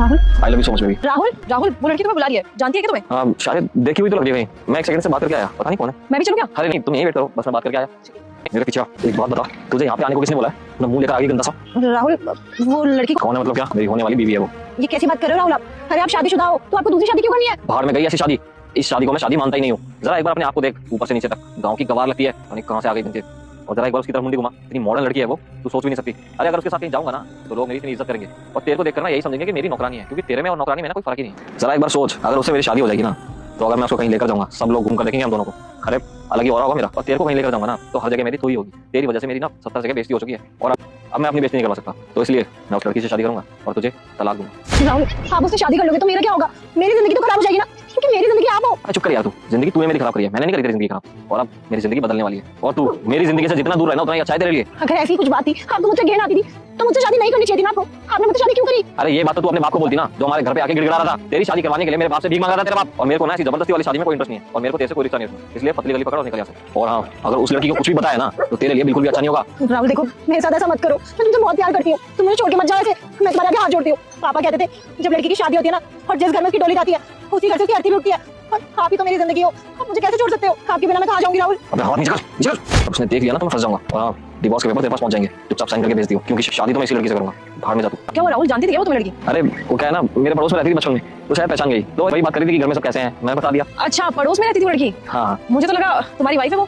Rahul, I love you so much baby. Rahul, Rahul, वो लड़की तुम्हें बुला रही है, जानती है क्या तुम्हें? हाँ शायद देखी हुई तो लग रही है कहीं। मैं एक सेकंड से बात करके आया, पता नहीं कौन है। मैं भी चलूं क्या? अरे नहीं तुम यहीं वेट करो, बस मैं बात करके आया। मेरे पीछे आ। एक बात बता, तुझे यहाँ पे आने को किसने बोला है? अपना मुंह लेकर आगे गंदा सा। राहुल, वो लड़की कौन है मतलब क्या? मेरी होने वाली बीवी है वो। ये कैसी बात कर रहे हो राहुल आप? अरे आप शादीशुदा हो तो आपको दूसरी शादी क्यों करनी है? बाहर में गई ऐसी शादी, इस शादी को मैं शादी मानता ही नहीं हूँ। जरा एक बार अपने आप को देख, ऊपर से नीचे तक गांव की गवार लगती है, यानी कहाँ से आ गई तुमसे। और जरा एक बार उसकी तरफ मुंडी घुमा, इतनी मॉडर्न लड़की है वो, तू सोच भी नहीं सकती। अरे अगर उसके साथ कहीं जाऊंगा ना तो लोग मेरी इतनी इज्जत करेंगे और तेरे को देखकर ना यही समझेंगे कि मेरी नौकरानी है, क्योंकि तेरे में और नौकरानी में ना कोई फर्क ही नहीं। जरा एक बार सोच, अगर उससे मेरी शादी हो जाएगी ना तो अगर मैं उसको कहीं लेकर जाऊंगा, सब लोग घूमकर देखेंगे हम दोनों को। अरे अलग ही हो रहा होगा मेरा। और तेरे को कहीं लेकर जाऊंगा ना तो हर जगह मेरी थोड़ी होगी। तेरी वजह से मेरी ना 70 जगह बेइज्जती हो चुकी है और अब मैं अपनी बेइज्जती नहीं करवा सकता। तो इसलिए मैं उस लड़की से शादी करूंगा और तुझे तलाक दूंगा। राहुल, आप उससे शादी कर लोगे तो मेरा क्या होगा? मेरी जिंदगी तो खराब हो जाएगी ना, क्योंकि मेरी जिंदगी आप हो। अरे चुप कर यार, तू जिंदगी तूने मेरी खराब करी है, मैंने नहीं करी तेरी जिंदगी खराब। और अब मेरी जिंदगी बदलने वाली है और तू मेरी जिंदगी से जितना दूर रहना उतना ही अच्छा है तेरे लिए। अगर ऐसी कुछ बात थी, आपको मुझसे घेर आती थी तो मुझसे शादी नहीं करनी चाहिए थी ना आपको। आपने मुझसे शादी क्यों करी? अरे ये बात तो तू अपने बाप को बोलती ना, जो हमारे घर पे आके गिड़गिड़ा रहा था। तेरी शादी करवाने के लिए मेरे बाप से भीख मांग रहा था तेरा बाप। और मेरे को ना ऐसी जबरदस्ती वाली शादी में कोई इंटरेस्ट नहीं है और मेरे को तेरे से कोई रिश्ता नहीं है, इसलिए पतली गली पकड़ और निकल जा सकता। और हाँ, अगर उस लड़की को कुछ भी बताया ना तो तेरे लिए बिल्कुल भी अच्छा नहीं होगा। राहुल देखो, मेरे साथ ऐसा मत करो, मैं तुमसे बहुत प्यार करती हूँ, तुम मुझे छोड़ के मत जाओ ऐसे। मैं तुम्हारे आगे हाथ जोड़ती हूँ। पापा कहते थे जब लड़की की शादी होती है ना और जिस घर में उसकी डोली जाती है उसी घर से उसकी अर्थी भी उठती है। और आप ही तो मेरी जिंदगी हो, आप मुझे कैसे छोड़ सकते हो? आपके बिना मैं कहाँ जाऊंगी राहुल? अबे हाथ नीचे कर, नीचे कर। अब उसने देख लिया ना तो मैं फंस जाऊंगा। और हाँ, डिवोर्स के पेपर तेरे पास पहुंच जाएंगे, चुपचाप साइन करके भेज दियो, क्योंकि शादी तो मैं इसी लड़की से करूंगा। बाहर में जा तू। क्या वो राहुल जानती थी क्या वो तुम्हें लड़की? अरे वो क्या है ना, मेरे पड़ोस में रहती थी बचपन में, तो शायद पहचान गई, तो वही बात करी थी कि घर में सब कैसे हैं, मैं बता दिया। अच्छा, पड़ोस में रहती थी वो लड़की? हाँ। मुझे तो लगा तुम्हारी वाइफ है वो।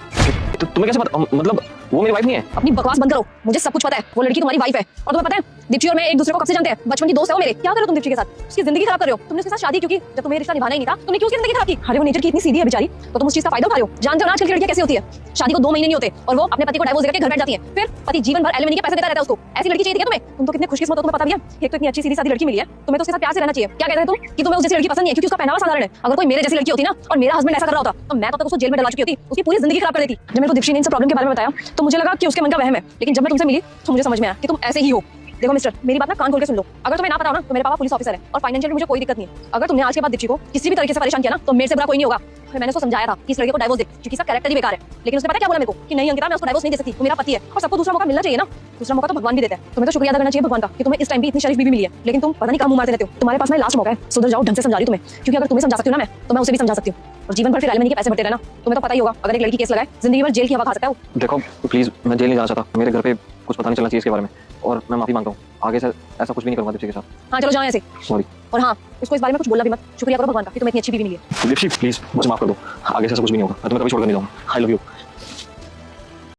तो तुम्हें कैसे पता? मतलब वो मेरी वाइफ नहीं है। अपनी बकवास बंद करो, मुझे सब कुछ पता है। वो लड़की तुम्हारी वाइफ है और तुम्हें पता है दीप्ति और मैं एक दूसरे को कब से जानते हैं? बचपन की दोस्त है वो मेरे। क्या कर रहे हो तुम दीप्ति के साथ? उसकी जिंदगी खराब कर रहे हो। तुमने उसके साथ शादी क्यों की? जब तुम्हें रिश्ता निभाना ही नहीं था, तुमने क्यों उसकी जिंदगी खराब की? अरे वो नेचर की इतनी सीधी है बेचारी, तो तुम उस चीज का फायदा उठा रहे हो। जानते हो ना आजकल की लड़कियां कैसे होती है? शादी को 2 महीने नहीं होते और वो अपने पति को डाइवोर्स देकर के घर बैठ जाती है, फिर पति जीवन भर एलिमनी के पैसे देता रहता है उसको। ऐसी लड़की चाहिए थी क्या तुम्हें? तुम तो कितने खुशकिस्मत हो, तुम्हें पता भी है। एक तो इतनी अच्छी सीधी सादी लड़की मिली है, तुम्हें तो उसके साथ प्यार से रहना चाहिए। क्या कहते हैं तुम कि तुम्हें उस जैसी लड़की पसंद नहीं है क्योंकि उसका पहनावा साधारण है? अगर कोई मेरे जैसी लड़की होती ना और मेरा हस्बैंड ऐसा कर रहा होता तो मैं तो तक उसको जेल में डलवा चुकी होती, उसकी पूरी जिंदगी खराब कर देती। जब मेरे को दीप्ति ने इन सब प्रॉब्लम के बारे में बताया तो मुझे लगा कि उसके मन का वहम है, लेकिन जब मैं तुमसे मिली तो मुझे समझ में आया कि तुम ऐसे ही हो। देखो मिस्टर, मेरी बात ना कान खोल के सुन लो। अगर तुम्हें ना पता हो ना तो मेरे पापा पुलिस ऑफिसर है और फाइनेंशियल मुझे कोई दिक्कत नहीं है। अगर तुमने आज के बाद दीप्ति को किसी भी तरीके से परेशान किया ना तो मेरे से बुरा कोई नहीं होगा। मैंने उसको समझाया था कि इस लड़के को डाइवोर्स दे क्योंकि इसका कैरेक्टर ही बेकार है, लेकिन उसने पता क्या बोला मेरे को कि नहीं अंकिता, मैं उसको डाइवोर्स नहीं दे सकती, वो मेरा पति है और सबको दूसरा मौका मिलना चाहिए ना। दूसरा मौका तो भगवान भी देता है। तुम्हें तो शुक्रिया अदा करना चाहिए भगवान का कि तुम्हें इस टाइम भी इतनी शरीफ बीवी मिली है, लेकिन तुम पता नहीं कहाँ मुंह मारते रहते हो। तुम्हारे पास में लास्ट मौका है, सुधर जाओ, ढंग से समझा रही तुम्हें, क्योंकि अगर तुम्हें समझा सकती हूँ ना मैं तो मैं उसे भी समझा सकती हूँ। और जीवन भर फिर एलिमनी के पैसे भरते रहना, तुम्हें तो पता ही होगा अगर एक लड़की केस लगाए जिंदगी भर जेल की हवा खा सकता है वो। देखो प्लीज, मैं जेल नहीं जाना चाहता, मेरे घर पे कुछ पता नहीं चलना चाहिए इसके बारे में और मैं माफी मांगता हूँ। आगे से ऐसा कुछ भी नहीं करूंगा दीप्ति के साथ। हाँ चलो जाओ ऐसे। सॉरी। और हाँ, उसको इस बारे में कुछ बोलना भी मत। शुक्रिया करो भगवान का कि तुम्हें इतनी अच्छी बीवी मिली है। दीप्ति प्लीज मुझे माफ कर दो, आगे से ऐसा कुछ भी नहीं होगा, मैं तुम्हें कभी छोड़कर नहीं जाऊंगा। I love you.